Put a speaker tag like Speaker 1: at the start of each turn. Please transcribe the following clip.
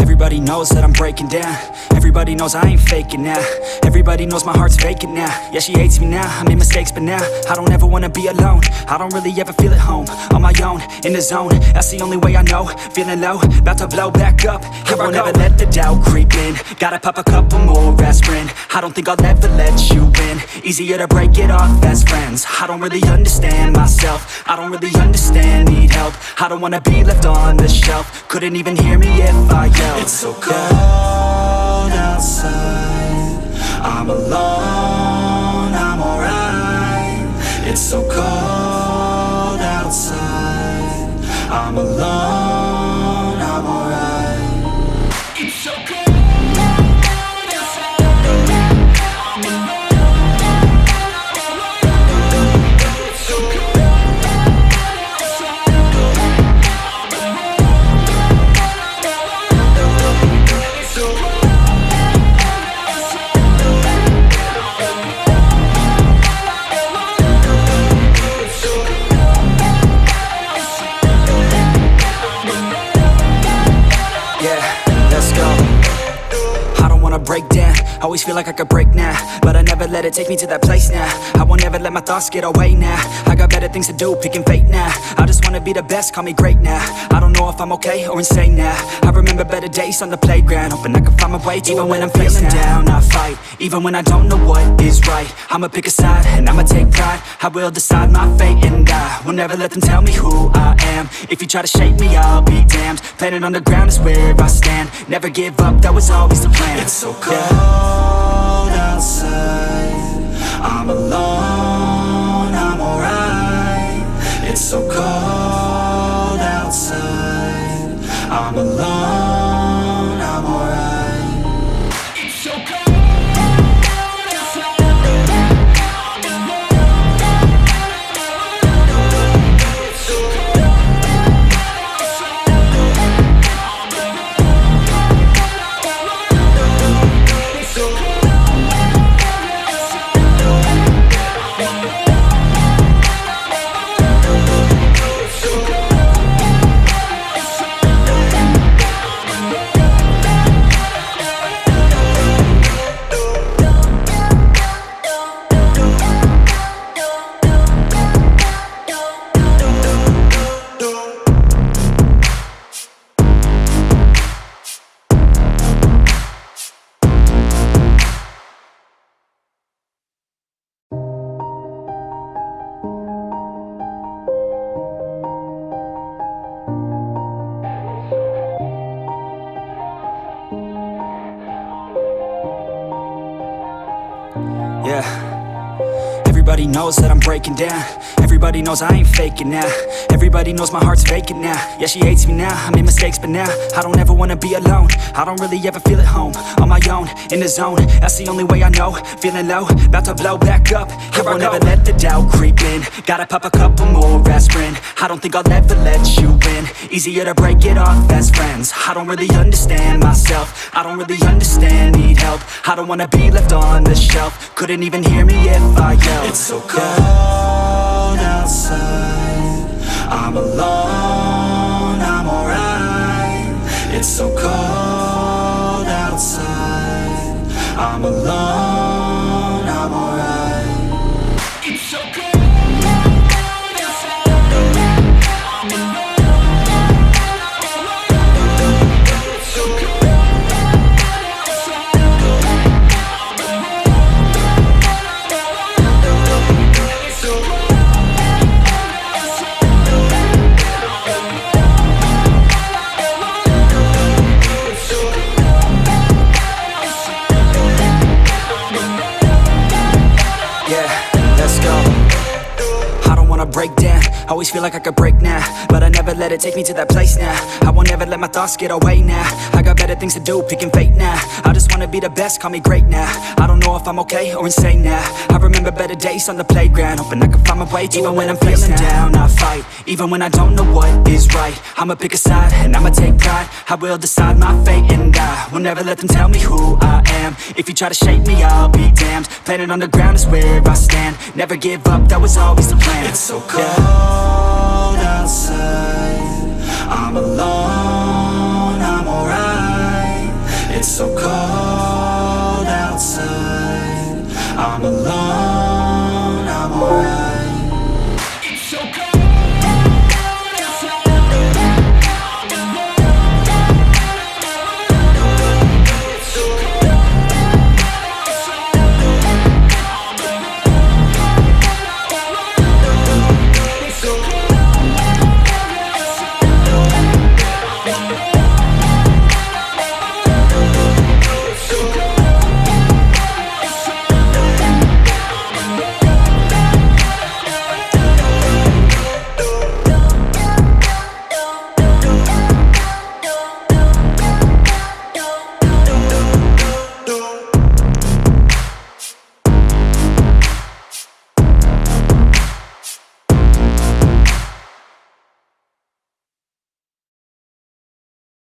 Speaker 1: Everybody knows that I'm breaking down. Everybody knows I ain't faking now. Everybody knows my heart's vacant now. Yeah, she hates me now, I made mistakes but now I don't ever wanna be alone. I don't really ever feel at home. On my own, in the zone, that's the only way I know. Feeling low, about to blow back up. Here I won't ever let the doubt creep in. Gotta pop a couple more aspirin. I don't think I'll ever let you in. Easier to break it off as friends. I don't really understand myself. I don't really understand, need help. I don't wanna be left on the shelf. Couldn't even hear me if I yelled.
Speaker 2: It's so cold outside, I'm alone, I'm alright. It's so cold outside, I'm alone, I'm alright. It's so cold.
Speaker 1: Break down, always feel like I could break now, but I never let it take me to that place now. I won't ever let my thoughts get away now. I got better things to do, picking fate now. I just wanna be the best, call me great now. I don't know if I'm okay or insane now. I remember better days on the playground, hoping I can find my way. Even when I'm feeling down, I fight. Even when I don't know what is right, I'ma pick a side and I'ma take pride. I will decide my fate and I will never let them tell me who I am. If you try to shake me, I'll be damned. Planet on the ground is where I stand. Never give up, that was always the plan.
Speaker 2: It's so cold outside, I'm alone, I'm alright. It's so cold outside, I'm alone, I'm alright. It's so cold.
Speaker 1: Everybody knows that I'm breaking down. Everybody knows I ain't faking now. Everybody knows my heart's vacant now. Yeah, she hates me now, I made mistakes but now I don't ever wanna be alone. I don't really ever feel at home. On my own, in the zone, that's the only way I know. Feeling low, about to blow back up. Here I won't ever let the doubt creep in. Gotta pop a couple more aspirin. I don't think I'll ever let you in. Easier to break it off as friends. I don't really understand myself. I don't really understand, need help. I don't wanna be left on the shelf. Couldn't even hear me if I yelled.
Speaker 2: It's so cold outside, I'm alone, I'm alright. It's so cold outside, I'm alone, I'm alright. It's so cold.
Speaker 1: Break down, always feel like I could break now, but I never let it take me to that place now. I won't ever let my thoughts get away now. I got better things to do, picking fate now. I just wanna be the best, call me great now. I don't know if I'm okay or insane now. I remember better days on the playground, hoping I can find my way. Even when I'm feeling down, I fight. Even when I don't know what is right, I'ma pick a side and I'ma take pride. I will decide my fate and I will never let them tell me who I am. If you try to shake me, I'll be damned. Planet on the ground is where I stand. Never give up, that was always the plan.
Speaker 2: It's so cold outside, I'm alone, I'm alright. alone,